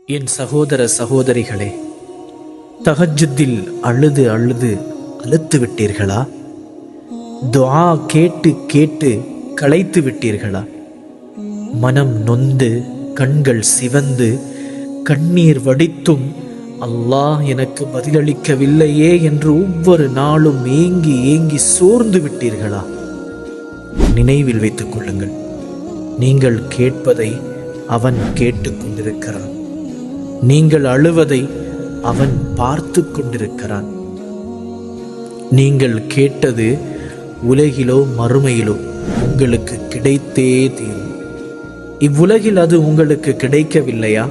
என் சகோதர சகோதரிகளே, தஹஜ்ஜுதில் அழுது அழுது அலுத்து விட்டீர்களா? துஆ கேட்டு கேட்டு களைத்து விட்டீர்களா? மனம் நொந்து கண்கள் சிவந்து கண்ணீர் வடித்தும் அல்லாஹ் எனக்கு பதிலளிக்கவில்லையே என்று ஒவ்வொரு நாளும் ஏங்கி ஏங்கி சோர்ந்து விட்டீர்களா? நினைவில் வைத்துக் கொள்ளுங்கள், நீங்கள் கேட்பதை அவன் கேட்டுக் கொண்டிருக்கிறான். நீங்கள் அழுவதை அவன் பார்த்து கொண்டிருக்கிறான். நீங்கள் கேட்டது உலகிலோ மறுமையிலோ உங்களுக்கு கிடைத்தே தீரும். இவ்வுலகில் அது உங்களுக்கு கிடைக்கவில்லையா?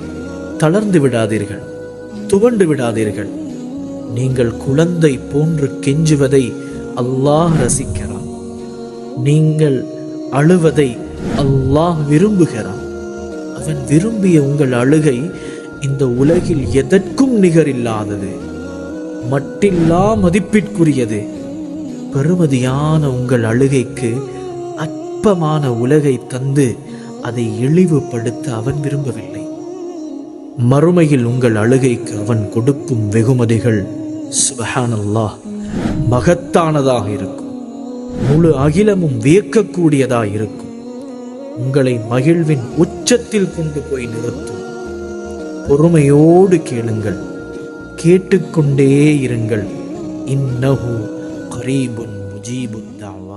தளர்ந்து விடாதீர்கள், துவண்டு விடாதீர்கள். நீங்கள் குழந்தை போன்று கெஞ்சுவதை அல்லாஹ் ரசிக்கிறான். நீங்கள் அழுவதை அல்லாஹ் விரும்புகிறான். அவன் விரும்பிய உங்கள் அழுகை இந்த உலகில் எதற்கும் நிகரில்லாதது, மட்டில்லா மதிப்பிற்குரியது. பெருமதியான உங்கள் அழுகைக்கு அற்பமான உலகை தந்து அதை இழிவுபடுத்த அவன் விரும்பவில்லை. மறுமையில் உங்கள் அழுகைக்கு அவன் கொடுக்கும் வெகுமதிகள் சுப்ஹானல்லாஹ் மகத்தானதாக இருக்கும். முழு அகிலமும் வியக்கக்கூடியதாக இருக்கும். உங்களை மகிழ்வின் உச்சத்தில் கொண்டு போய் நிறுத்தும். பொறுமையோடு கேளுங்கள், கேட்டுக்கொண்டே இருங்கள். இன்னஹு கரீபுன் முஜீபுத் தஅவா.